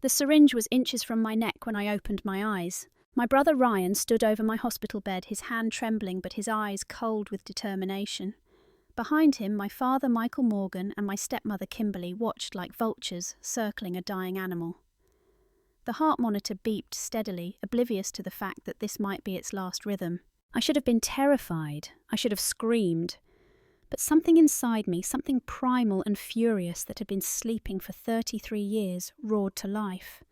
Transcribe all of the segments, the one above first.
The syringe was inches from my neck when I opened my eyes. My brother Ryan stood over my hospital bed, his hand trembling but his eyes cold with determination. Behind him, my father Michael Morgan and my stepmother Kimberly watched like vultures circling a dying animal. The heart monitor beeped steadily, oblivious to the fact that this might be its last rhythm. I should have been terrified. I should have screamed. But something inside me, something primal and furious that had been sleeping for 33 years, roared to life.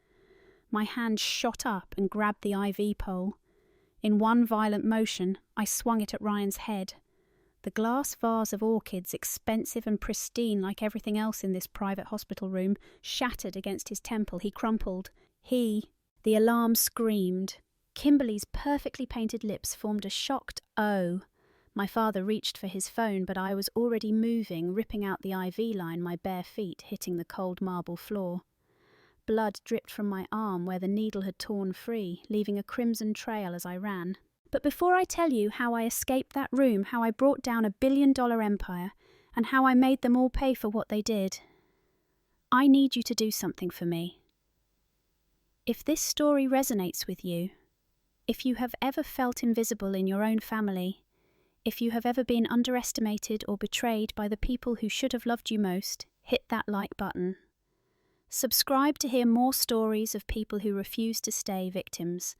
My hand shot up and grabbed the IV pole. In one violent motion, I swung it at Ryan's head. The glass vase of orchids, expensive and pristine like everything else in this private hospital room, shattered against his temple. He crumpled. The alarm screamed. Kimberly's perfectly painted lips formed a shocked O. My father reached for his phone, but I was already moving, ripping out the IV line, my bare feet hitting the cold marble floor. Blood dripped from my arm where the needle had torn free, leaving a crimson trail as I ran. But before I tell you how I escaped that room, how I brought down $1 billion empire, and how I made them all pay for what they did, I need you to do something for me. If this story resonates with you, if you have ever felt invisible in your own family, if you have ever been underestimated or betrayed by the people who should have loved you most, hit that like button. Subscribe to hear more stories of people who refuse to stay victims.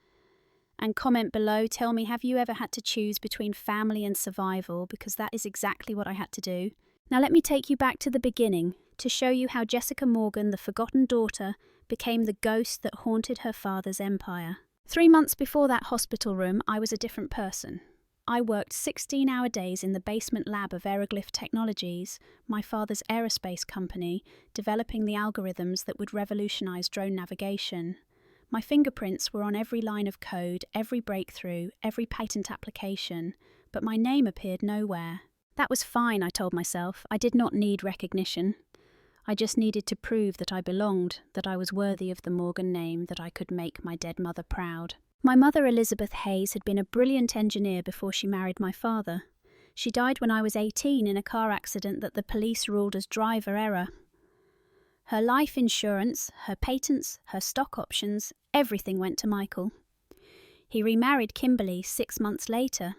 And comment below, tell me, have you ever had to choose between family and survival? Because that is exactly what I had to do. Now let me take you back to the beginning to show you how Jessica Morgan, the forgotten daughter, became the ghost that haunted her father's empire. 3 months before that hospital room, I was a different person. I worked 16-hour days in the basement lab of Aeroglyph Technologies, my father's aerospace company, developing the algorithms that would revolutionize drone navigation. My fingerprints were on every line of code, every breakthrough, every patent application, but my name appeared nowhere. That was fine, I told myself. I did not need recognition. I just needed to prove that I belonged, that I was worthy of the Morgan name, that I could make my dead mother proud. My mother, Elizabeth Hayes, had been a brilliant engineer before she married my father. She died when I was 18 in a car accident that the police ruled as driver error. Her life insurance, her patents, her stock options, everything went to Michael. He remarried Kimberly 6 months later.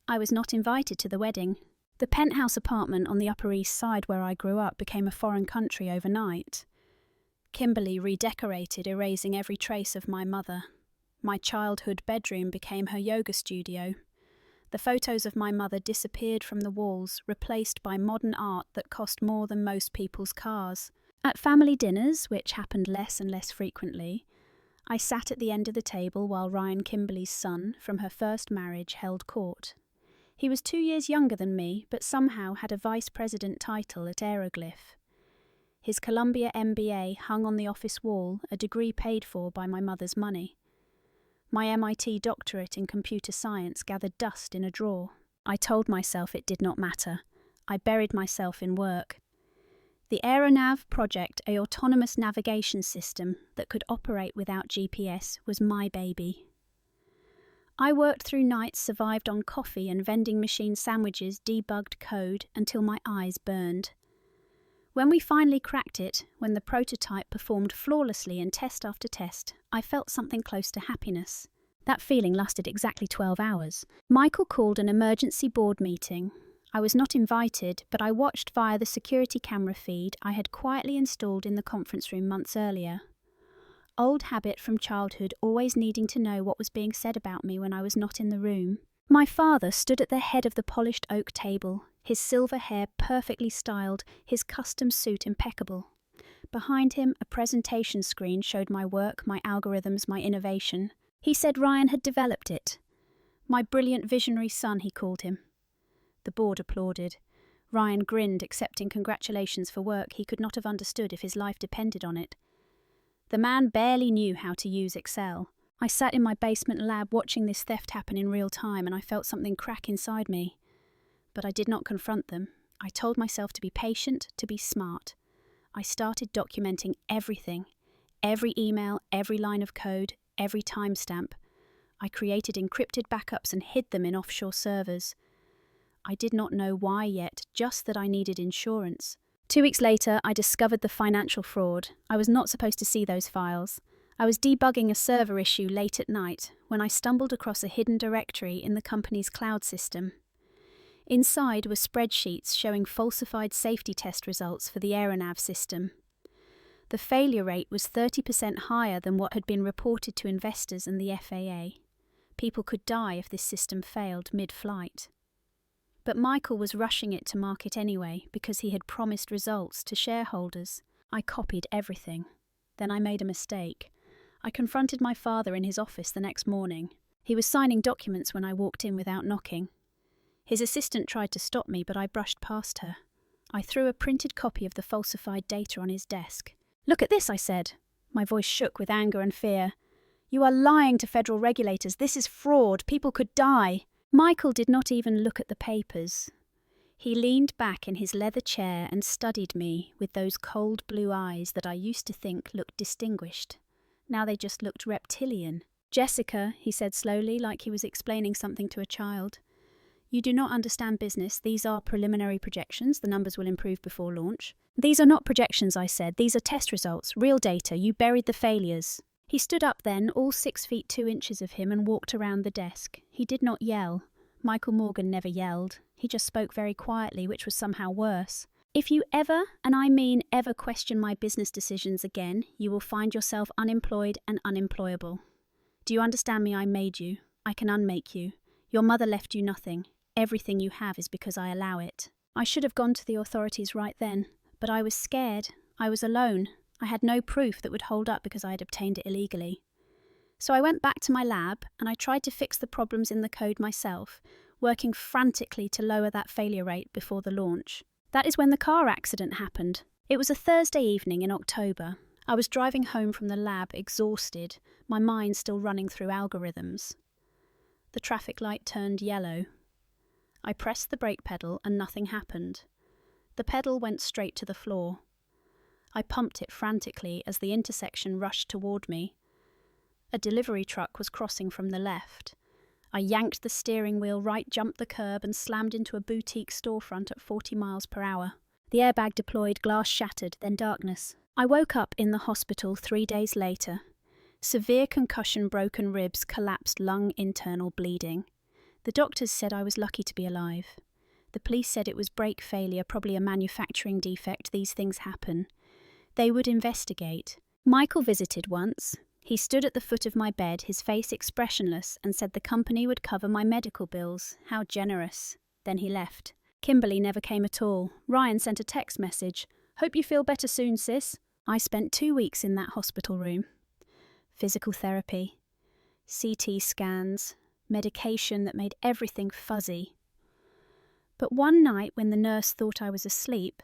I was not invited to the wedding. The penthouse apartment on the Upper East Side where I grew up became a foreign country overnight. Kimberly redecorated, erasing every trace of my mother. My childhood bedroom became her yoga studio. The photos of my mother disappeared from the walls, replaced by modern art that cost more than most people's cars. At family dinners, which happened less and less frequently, I sat at the end of the table while Ryan Kimberly's son, from her first marriage, held court. He was 2 years younger than me, but somehow had a vice president title at Aeroglyph. His Columbia MBA hung on the office wall, a degree paid for by my mother's money. My MIT doctorate in computer science gathered dust in a drawer. I told myself it did not matter. I buried myself in work. The Aeronav project, an autonomous navigation system that could operate without GPS, was my baby. I worked through nights, survived on coffee and vending machine sandwiches, debugged code until my eyes burned. When we finally cracked it, when the prototype performed flawlessly in test after test, I felt something close to happiness. That feeling lasted exactly 12 hours. Michael called an emergency board meeting. I was not invited, but I watched via the security camera feed I had quietly installed in the conference room months earlier. Old habit from childhood, always needing to know what was being said about me when I was not in the room. My father stood at the head of the polished oak table, his silver hair perfectly styled, his custom suit impeccable. Behind him, a presentation screen showed my work, my algorithms, my innovation. He said Ryan had developed it. My brilliant visionary son, he called him. The board applauded. Ryan grinned, accepting congratulations for work he could not have understood if his life depended on it. The man barely knew how to use Excel. I sat in my basement lab watching this theft happen in real time, and I felt something crack inside me. But I did not confront them. I told myself to be patient, to be smart. I started documenting everything. Every email, every line of code, every timestamp. I created encrypted backups and hid them in offshore servers. I did not know why yet, just that I needed insurance. 2 weeks later, I discovered the financial fraud. I was not supposed to see those files. I was debugging a server issue late at night when I stumbled across a hidden directory in the company's cloud system. Inside were spreadsheets showing falsified safety test results for the aeronav system. The failure rate was 30% higher than what had been reported to investors and the FAA. People could die if this system failed mid-flight. But Michael was rushing it to market anyway because he had promised results to shareholders. I copied everything. Then I made a mistake. I confronted my father in his office the next morning. He was signing documents when I walked in without knocking. His assistant tried to stop me, but I brushed past her. I threw a printed copy of the falsified data on his desk. "Look at this," I said. My voice shook with anger and fear. "You are lying to federal regulators. This is fraud. People could die." Michael did not even look at the papers. He leaned back in his leather chair and studied me with those cold blue eyes that I used to think looked distinguished. Now they just looked reptilian. "Jessica," he said slowly, like he was explaining something to a child. "You do not understand business. These are preliminary projections. The numbers will improve before launch." "These are not projections," I said. "These are test results, real data. You buried the failures." He stood up then, all 6 feet 2 inches of him, and walked around the desk. He did not yell. Michael Morgan never yelled. He just spoke very quietly, which was somehow worse. "If you ever, and I mean ever, question my business decisions again, you will find yourself unemployed and unemployable. Do you understand me? I made you. I can unmake you. Your mother left you nothing. Everything you have is because I allow it." I should have gone to the authorities right then, but I was scared. I was alone. I had no proof that would hold up because I had obtained it illegally. So I went back to my lab and I tried to fix the problems in the code myself, working frantically to lower that failure rate before the launch. That is when the car accident happened. It was a Thursday evening in October. I was driving home from the lab exhausted, my mind still running through algorithms. The traffic light turned yellow. I pressed the brake pedal and nothing happened. The pedal went straight to the floor. I pumped it frantically as the intersection rushed toward me. A delivery truck was crossing from the left. I yanked the steering wheel right, jumped the curb and slammed into a boutique storefront at 40 miles per hour. The airbag deployed, glass shattered, then darkness. I woke up in the hospital 3 days later. Severe concussion, broken ribs, collapsed lung, internal bleeding. The doctors said I was lucky to be alive. The police said it was brake failure, probably a manufacturing defect. These things happen. They would investigate. Michael visited once. He stood at the foot of my bed, his face expressionless, and said the company would cover my medical bills. How generous. Then he left. Kimberly never came at all. Ryan sent a text message. "Hope you feel better soon, sis." I spent 2 weeks in that hospital room. Physical therapy, CT scans, medication that made everything fuzzy. But one night when the nurse thought I was asleep,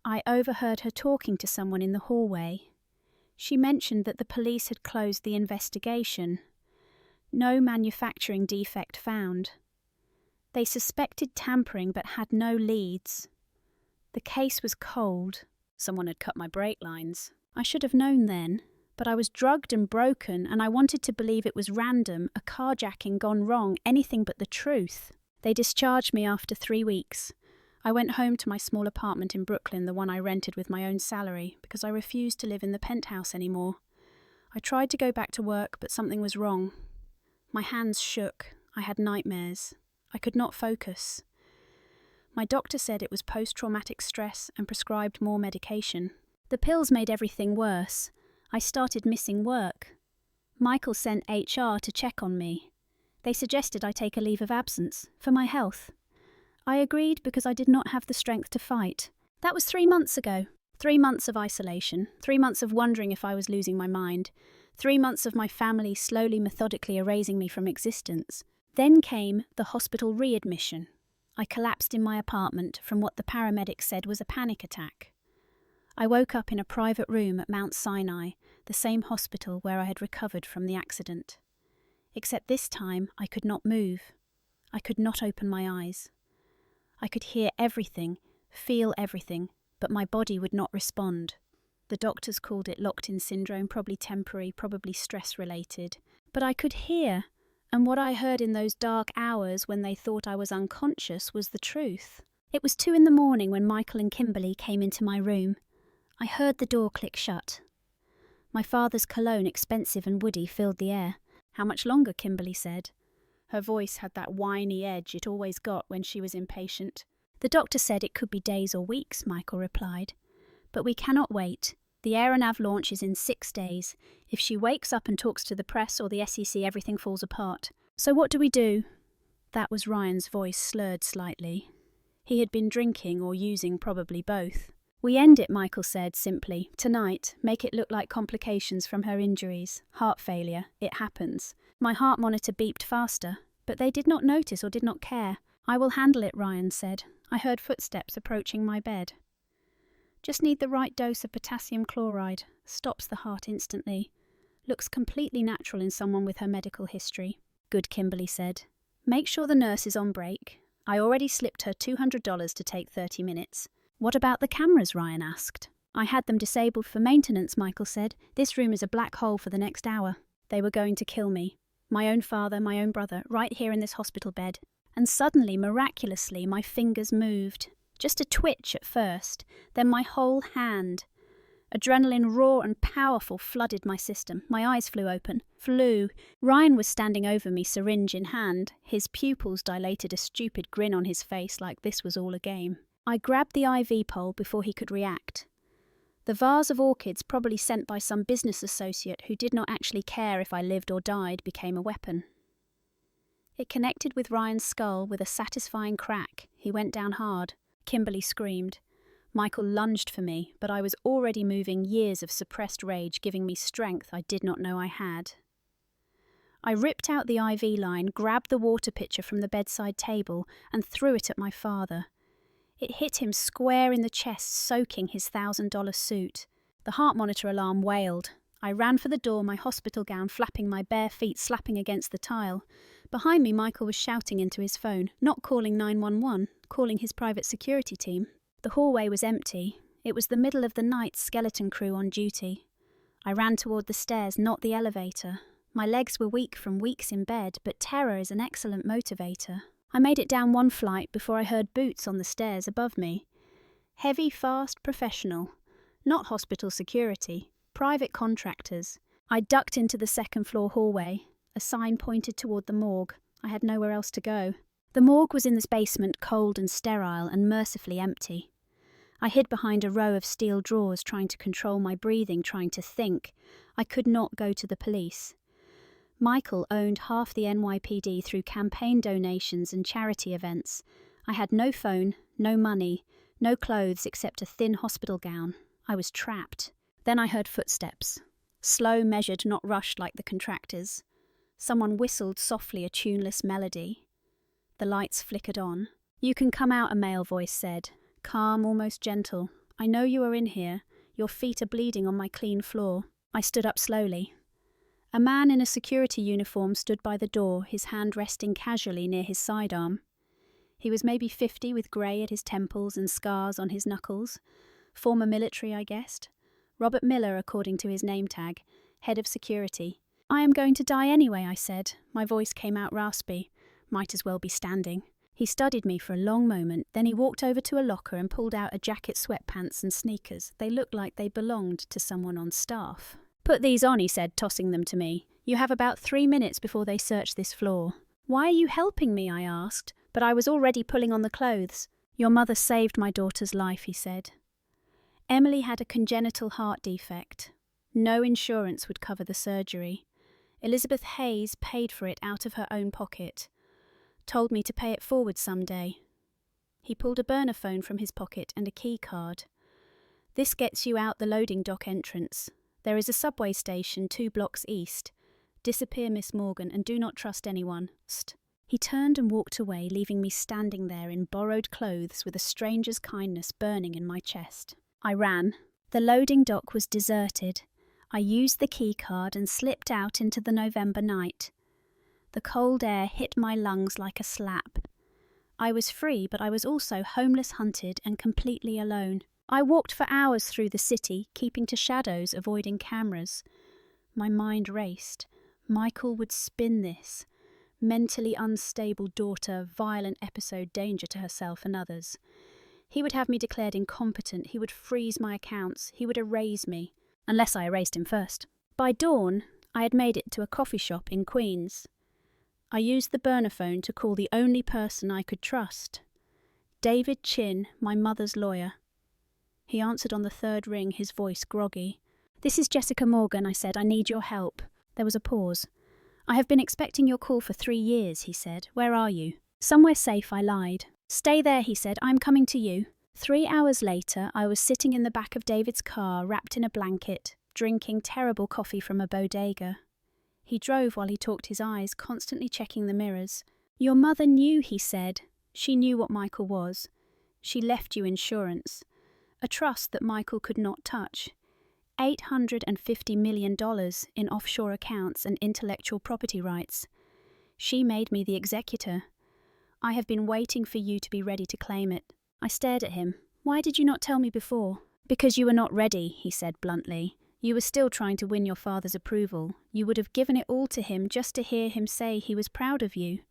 I overheard her talking to someone in the hallway. She mentioned that the police had closed the investigation. No manufacturing defect found. They suspected tampering but had no leads. The case was cold. Someone had cut my brake lines. I should have known then, but I was drugged and broken and I wanted to believe it was random, a carjacking gone wrong, anything but the truth. They discharged me after 3 weeks. I went home to my small apartment in Brooklyn, the one I rented with my own salary, because I refused to live in the penthouse anymore. I tried to go back to work, but something was wrong. My hands shook. I had nightmares. I could not focus. My doctor said it was post-traumatic stress and prescribed more medication. The pills made everything worse. I started missing work. Michael sent HR to check on me. They suggested I take a leave of absence for my health. I agreed because I did not have the strength to fight. That was 3 months ago. 3 months of isolation. 3 months of wondering if I was losing my mind. 3 months of my family slowly, methodically erasing me from existence. Then came the hospital readmission. I collapsed in my apartment from what the paramedics said was a panic attack. I woke up in a private room at Mount Sinai, the same hospital where I had recovered from the accident. Except this time I could not move. I could not open my eyes. I could hear everything, feel everything, but my body would not respond. The doctors called it locked-in syndrome, probably temporary, probably stress-related. But I could hear, and what I heard in those dark hours when they thought I was unconscious was the truth. It was 2 in the morning when Michael and Kimberly came into my room. I heard the door click shut. My father's cologne, expensive and woody, filled the air. "How much longer?" Kimberly said. Her voice had that whiny edge it always got when she was impatient. "The doctor said it could be days or weeks," Michael replied. "But we cannot wait. The aeronav launch is in 6 days. If she wakes up and talks to the press or the SEC, everything falls apart. So what do we do?" That was Ryan's voice, slurred slightly. He had been drinking or using, probably both. "We end it," Michael said simply. "Tonight, make it look like complications from her injuries. Heart failure. It happens." My heart monitor beeped faster, but they did not notice or did not care. "I will handle it," Ryan said. I heard footsteps approaching my bed. "Just need the right dose of potassium chloride. Stops the heart instantly. Looks completely natural in someone with her medical history." "Good," Kimberly said. "Make sure the nurse is on break. I already slipped her $200 to take 30 minutes. "What about the cameras?" Ryan asked. "I had them disabled for maintenance," Michael said. "This room is a black hole for the next hour." They were going to kill me. My own father, my own brother, right here in this hospital bed. And suddenly, miraculously, my fingers moved. Just a twitch at first, then my whole hand. Adrenaline, raw and powerful, flooded my system. My eyes flew open. Ryan was standing over me, syringe in hand. His pupils dilated, a stupid grin on his face, like this was all a game. I grabbed the IV pole before he could react. The vase of orchids, probably sent by some business associate who did not actually care if I lived or died, became a weapon. It connected with Ryan's skull with a satisfying crack. He went down hard. Kimberly screamed. Michael lunged for me, but I was already moving, years of suppressed rage giving me strength I did not know I had. I ripped out the IV line, grabbed the water pitcher from the bedside table, and threw it at my father. It hit him square in the chest, soaking his $1,000 suit. The heart monitor alarm wailed. I ran for the door, my hospital gown flapping, my bare feet slapping against the tile. Behind me, Michael was shouting into his phone, not calling 911, calling his private security team. The hallway was empty. It was the middle of the night, skeleton crew on duty. I ran toward the stairs, not the elevator. My legs were weak from weeks in bed, but terror is an excellent motivator. I made it down one flight before I heard boots on the stairs above me. Heavy, fast, professional. Not hospital security. Private contractors. I ducked into the second-floor hallway. A sign pointed toward the morgue. I had nowhere else to go. The morgue was in this basement, cold and sterile and mercifully empty. I hid behind a row of steel drawers, trying to control my breathing, trying to think. I could not go to the police. Michael owned half the NYPD through campaign donations and charity events. I had no phone, no money, no clothes except a thin hospital gown. I was trapped. Then I heard footsteps. Slow, measured, not rushed like the contractors. Someone whistled softly a tuneless melody. The lights flickered on. "You can come out," a male voice said. Calm, almost gentle. "I know you are in here. Your feet are bleeding on my clean floor." I stood up slowly. A man in a security uniform stood by the door, his hand resting casually near his sidearm. He was maybe 50, with grey at his temples and scars on his knuckles. Former military, I guessed. Robert Miller, according to his name tag, head of security. "I am going to die anyway," I said. My voice came out raspy. Might as well be standing. He studied me for a long moment, then he walked over to a locker and pulled out a jacket, sweatpants and sneakers. They looked like they belonged to someone on staff. "Put these on," he said, tossing them to me. "You have about 3 minutes before they search this floor." "Why are you helping me?" I asked, but I was already pulling on the clothes. "Your mother saved my daughter's life," he said. Emily had a congenital heart defect. No insurance would cover the surgery. Elizabeth Hayes paid for it out of her own pocket. Told me to pay it forward someday. He pulled a burner phone from his pocket and a key card. "This gets you out the loading dock entrance. There is a subway station 2 blocks east. Disappear, Miss Morgan, and do not trust anyone. St." He turned and walked away, leaving me standing there in borrowed clothes with a stranger's kindness burning in my chest. I ran. The loading dock was deserted. I used the key card and slipped out into the November night. The cold air hit my lungs like a slap. I was free, but I was also homeless, hunted, and completely alone. I walked for hours through the city, keeping to shadows, avoiding cameras. My mind raced. Michael would spin this. Mentally unstable daughter, violent episode, danger to herself and others. He would have me declared incompetent, he would freeze my accounts, he would erase me, unless I erased him first. By dawn, I had made it to a coffee shop in Queens. I used the burner phone to call the only person I could trust. David Chin, my mother's lawyer. He answered on the third ring, his voice groggy. "This is Jessica Morgan," I said. "I need your help." There was a pause. "I have been expecting your call for 3 years," he said. "Where are you?" "Somewhere safe," I lied. "Stay there," he said. "I'm coming to you." 3 hours later, I was sitting in the back of David's car, wrapped in a blanket, drinking terrible coffee from a bodega. He drove while he talked his eyes, constantly checking the mirrors. "Your mother knew," he said. "She knew what Michael was. She left you insurance. A trust that Michael could not touch. $850 million in offshore accounts and intellectual property rights. She made me the executor. I have been waiting for you to be ready to claim it." I stared at him. "Why did you not tell me before?" "Because you were not ready," he said bluntly. "You were still trying to win your father's approval. You would have given it all to him just to hear him say he was proud of you.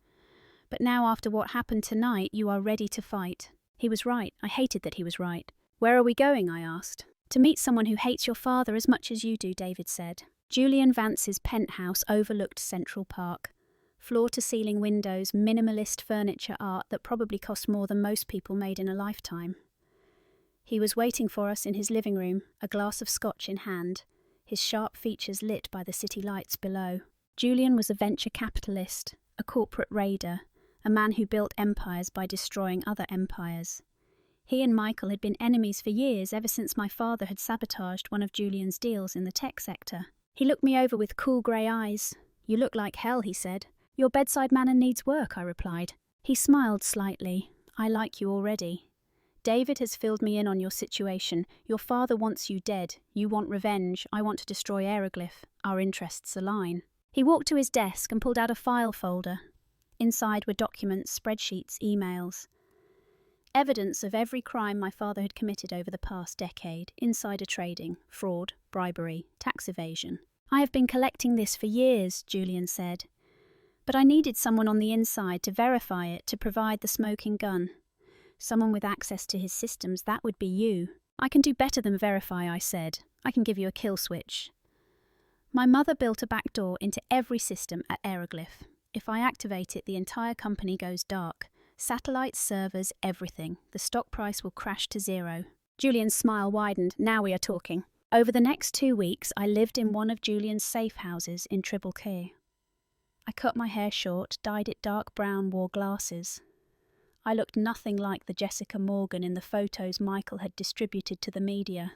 But now, after what happened tonight, you are ready to fight." He was right. I hated that he was right. "Where are we going?" I asked. "To meet someone who hates your father as much as you do," David said. Julian Vance's penthouse overlooked Central Park. Floor-to-ceiling windows, minimalist furniture art that probably cost more than most people made in a lifetime. He was waiting for us in his living room, a glass of scotch in hand, his sharp features lit by the city lights below. Julian was a venture capitalist, a corporate raider, a man who built empires by destroying other empires. He and Michael had been enemies for years, ever since my father had sabotaged one of Julian's deals in the tech sector. He looked me over with cool grey eyes. "You look like hell," he said. "Your bedside manner needs work," I replied. He smiled slightly. "I like you already. David has filled me in on your situation. Your father wants you dead. You want revenge. I want to destroy Aeroglyph. Our interests align." He walked to his desk and pulled out a file folder. Inside were documents, spreadsheets, emails. Evidence of every crime my father had committed over the past decade: insider trading, fraud, bribery, tax evasion. "I have been collecting this for years," Julian said. "But I needed someone on the inside to verify it, to provide the smoking gun. Someone with access to his systems, that would be you." "I can do better than verify," I said. "I can give you a kill switch." My mother built a backdoor into every system at Aeroglyph. If I activate it, the entire company goes dark. Satellites, servers, everything. The stock price will crash to zero. Julian's smile widened. "Now we are talking." Over the next 2 weeks, I lived in one of Julian's safe houses in Triple K. I cut my hair short, dyed it dark brown, wore glasses. I looked nothing like the Jessica Morgan in the photos Michael had distributed to the media.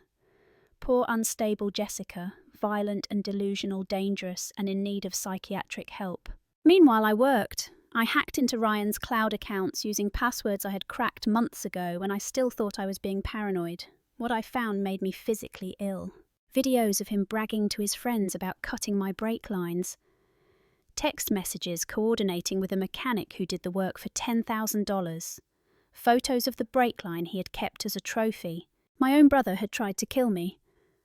Poor unstable Jessica, violent and delusional, dangerous, and in need of psychiatric help. Meanwhile, I worked. I hacked into Ryan's cloud accounts using passwords I had cracked months ago when I still thought I was being paranoid. What I found made me physically ill. Videos of him bragging to his friends about cutting my brake lines. Text messages coordinating with a mechanic who did the work for $10,000. Photos of the brake line he had kept as a trophy. My own brother had tried to kill me,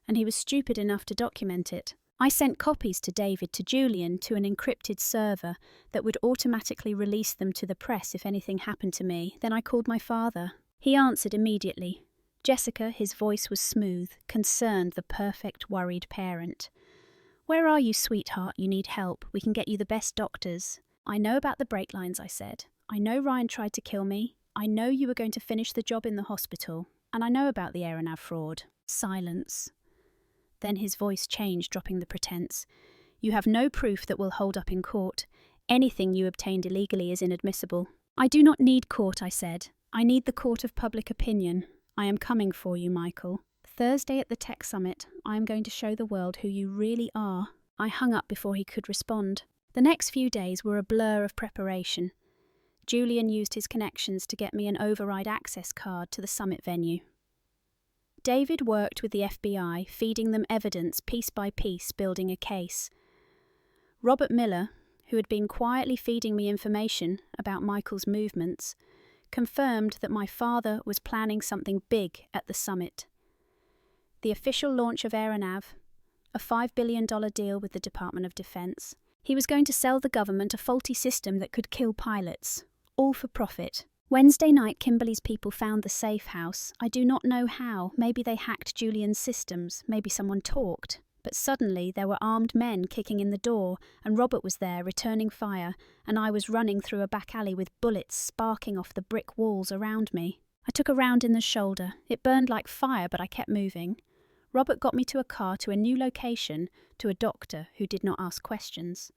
and he was stupid enough to document it. I sent copies to David, to Julian, to an encrypted server that would automatically release them to the press if anything happened to me. Then I called my father. He answered immediately. Jessica, his voice was smooth, concerned, the perfect worried parent. "Where are you, sweetheart? You need help. We can get you the best doctors." "I know about the brake lines," I said. "I know Ryan tried to kill me. I know you were going to finish the job in the hospital. And I know about the Aeronav fraud." Silence. Then his voice changed, dropping the pretense. "You have no proof that will hold up in court. Anything you obtained illegally is inadmissible." "I do not need court," I said. "I need the court of public opinion. I am coming for you, Michael. Thursday at the Tech Summit, I am going to show the world who you really are." I hung up before he could respond. The next few days were a blur of preparation. Julian used his connections to get me an override access card to the summit venue. David worked with the FBI, feeding them evidence piece by piece, building a case. Robert Miller, who had been quietly feeding me information about Michael's movements, confirmed that my father was planning something big at the summit. The official launch of Aeronav, a $5 billion deal with the Department of Defense. He was going to sell the government a faulty system that could kill pilots, all for profit. Wednesday night, Kimberly's people found the safe house. I do not know how. Maybe they hacked Julian's systems. Maybe someone talked. But suddenly there were armed men kicking in the door, and Robert was there, returning fire, and I was running through a back alley with bullets sparking off the brick walls around me. I took a round in the shoulder. It burned like fire, but I kept moving. Robert got me to a car, to a new location, to a doctor who did not ask questions.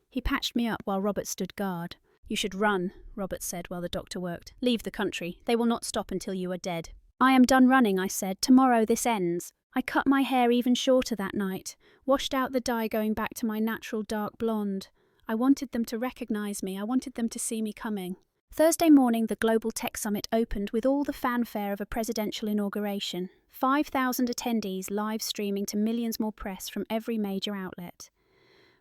He patched me up while Robert stood guard. "You should run," Robert said while the doctor worked. "Leave the country. They will not stop until you are dead." "I am done running," I said. "Tomorrow this ends." I cut my hair even shorter that night, washed out the dye going back to my natural dark blonde. I wanted them to recognise me. I wanted them to see me coming. Thursday morning, the Global Tech Summit opened with all the fanfare of a presidential inauguration. 5,000 attendees live streaming to millions more press from every major outlet.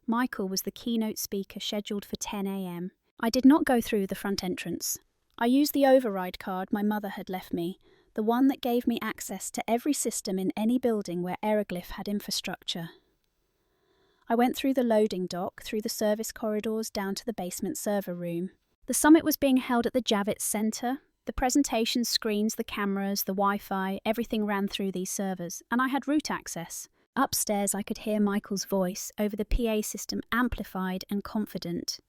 Michael was the keynote speaker scheduled for 10 a.m. I did not go through the front entrance. I used the override card my mother had left me, the one that gave me access to every system in any building where Aeroglyph had infrastructure. I went through the loading dock, through the service corridors, down to the basement server room. The summit was being held at the Javits Center. The presentation screens, the cameras, the Wi-Fi, everything ran through these servers, and I had root access. Upstairs, I could hear Michael's voice over the PA system, amplified and confident.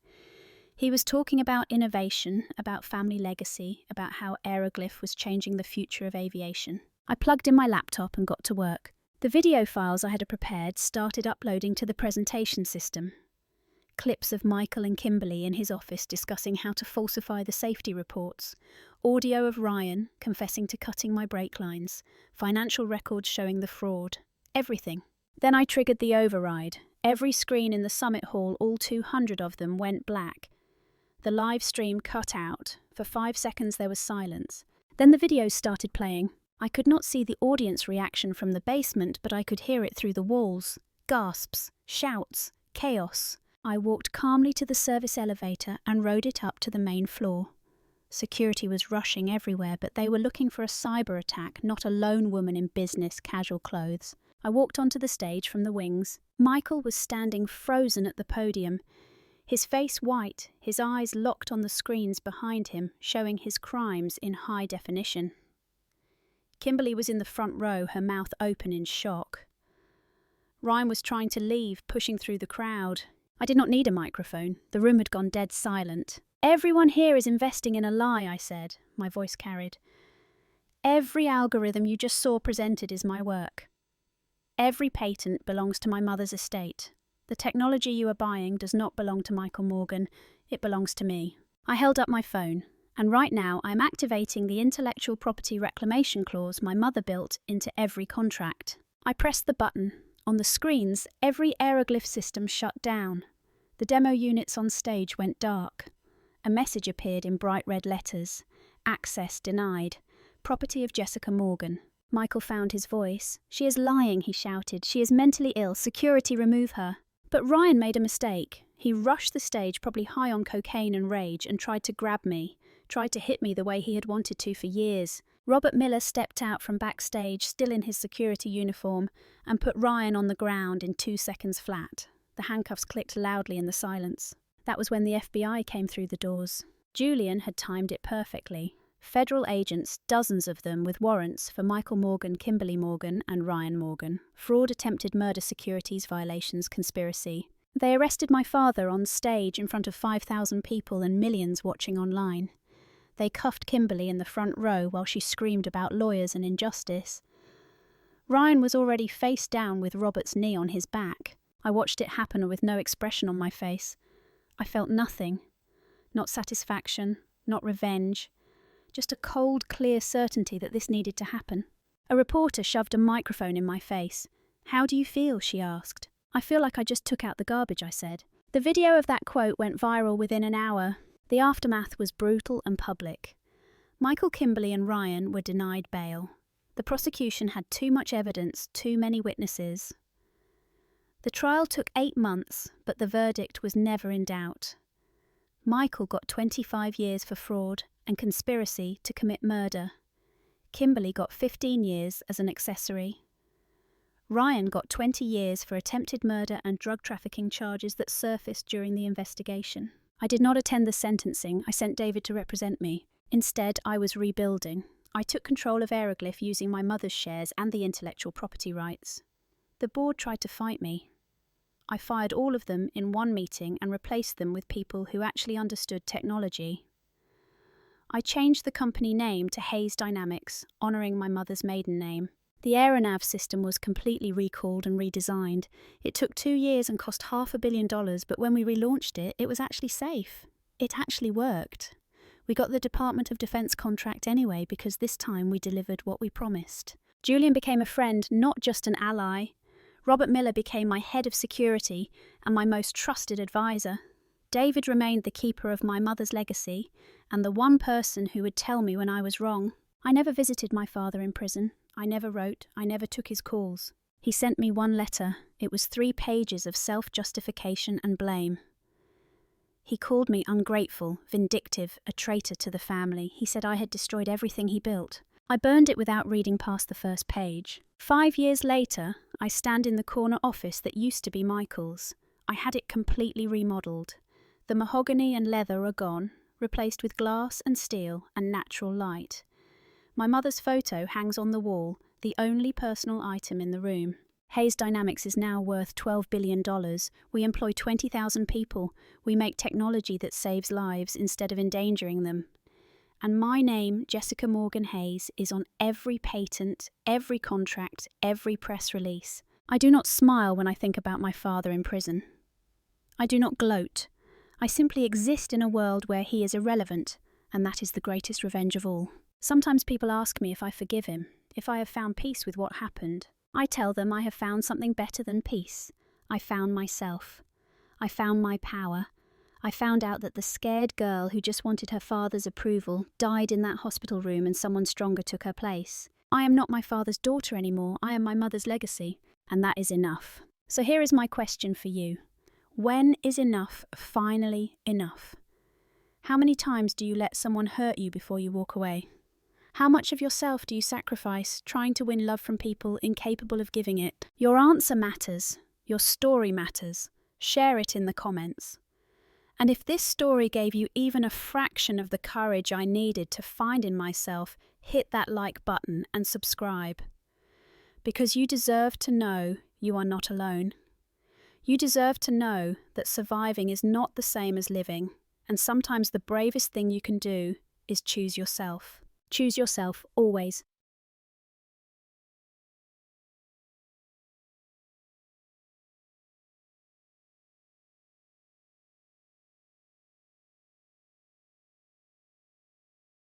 He was talking about innovation, about family legacy, about how Aeroglyph was changing the future of aviation. I plugged in my laptop and got to work. The video files I had prepared started uploading to the presentation system. Clips of Michael and Kimberly in his office discussing how to falsify the safety reports, audio of Ryan confessing to cutting my brake lines, financial records showing the fraud, everything. Then I triggered the override. Every screen in the summit hall, all 200 of them, went black. The live stream cut out. For 5 seconds there was silence. Then the videos started playing. I could not see the audience reaction from the basement, but I could hear it through the walls. Gasps, shouts, chaos. I walked calmly to the service elevator and rode it up to the main floor. Security was rushing everywhere, but they were looking for a cyber attack, not a lone woman in business casual clothes. I walked onto the stage from the wings. Michael was standing frozen at the podium, his face white, his eyes locked on the screens behind him, showing his crimes in high definition. Kimberly was in the front row, her mouth open in shock. Ryan was trying to leave, pushing through the crowd. I did not need a microphone. The room had gone dead silent. "Everyone here is investing in a lie," I said. My voice carried. "Every algorithm you just saw presented is my work. Every patent belongs to my mother's estate. The technology you are buying does not belong to Michael Morgan. It belongs to me." I held up my phone, and right now I'm activating the intellectual property reclamation clause my mother built into every contract. I pressed the button. On the screens, every Aeroglyph system shut down. The demo units on stage went dark. A message appeared in bright red letters. "Access denied. Property of Jessica Morgan." Michael found his voice. "She is lying," he shouted. "She is mentally ill. Security, remove her." But Ryan made a mistake. He rushed the stage, probably high on cocaine and rage, and tried to grab me, tried to hit me the way he had wanted to for years. Robert Miller stepped out from backstage, still in his security uniform, and put Ryan on the ground in 2 seconds flat. The handcuffs clicked loudly in the silence. That was when the FBI came through the doors. Julian had timed it perfectly. Federal agents, dozens of them with warrants for Michael Morgan, Kimberly Morgan, and Ryan Morgan. Fraud, attempted murder, securities violations, conspiracy. They arrested my father on stage in front of 5,000 people and millions watching online. They cuffed Kimberly in the front row while she screamed about lawyers and injustice. Ryan was already face down with Robert's knee on his back. I watched it happen with no expression on my face. I felt nothing. Not satisfaction, not revenge. Just a cold, clear certainty that this needed to happen. A reporter shoved a microphone in my face. "How do you feel?" she asked. "I feel like I just took out the garbage," I said. The video of that quote went viral within an hour. The aftermath was brutal and public. Michael, Kimberly and Ryan were denied bail. The prosecution had too much evidence, too many witnesses. The trial took 8 months, but the verdict was never in doubt. Michael got 25 years for fraud and conspiracy to commit murder. Kimberly got 15 years as an accessory. Ryan got 20 years for attempted murder and drug trafficking charges that surfaced during the investigation. I did not attend the sentencing. I sent David to represent me. Instead, I was rebuilding. I took control of Aeroglyph using my mother's shares and the intellectual property rights. The board tried to fight me. I fired all of them in one meeting and replaced them with people who actually understood technology. I changed the company name to Hayes Dynamics, honouring my mother's maiden name. The aeronav system was completely recalled and redesigned. It took 2 years and cost $500 million, but when we relaunched it, it was actually safe. It actually worked. We got the Department of Defense contract anyway because this time we delivered what we promised. Julian became a friend, not just an ally. Robert Miller became my head of security and my most trusted advisor. David remained the keeper of my mother's legacy and the one person who would tell me when I was wrong. I never visited my father in prison. I never wrote. I never took his calls. He sent me one letter. It was 3 pages of self-justification and blame. He called me ungrateful, vindictive, a traitor to the family. He said I had destroyed everything he built. I burned it without reading past the first page. 5 years later, I stand in the corner office that used to be Michael's. I had it completely remodelled. The mahogany and leather are gone, replaced with glass and steel and natural light. My mother's photo hangs on the wall, the only personal item in the room. Hayes Dynamics is now worth $12 billion. We employ 20,000 people. We make technology that saves lives instead of endangering them. And my name, Jessica Morgan Hayes, is on every patent, every contract, every press release. I do not smile when I think about my father in prison. I do not gloat. I simply exist in a world where he is irrelevant, and that is the greatest revenge of all. Sometimes people ask me if I forgive him, if I have found peace with what happened. I tell them I have found something better than peace. I found myself. I found my power. I found out that the scared girl who just wanted her father's approval died in that hospital room and someone stronger took her place. I am not my father's daughter anymore. I am my mother's legacy, and that is enough. So here is my question for you. When is enough finally enough? How many times do you let someone hurt you before you walk away? How much of yourself do you sacrifice trying to win love from people incapable of giving it? Your answer matters. Your story matters. Share it in the comments. And if this story gave you even a fraction of the courage I needed to find in myself, hit that like button and subscribe. Because you deserve to know you are not alone. You deserve to know that surviving is not the same as living, and sometimes the bravest thing you can do is choose yourself. Choose yourself always.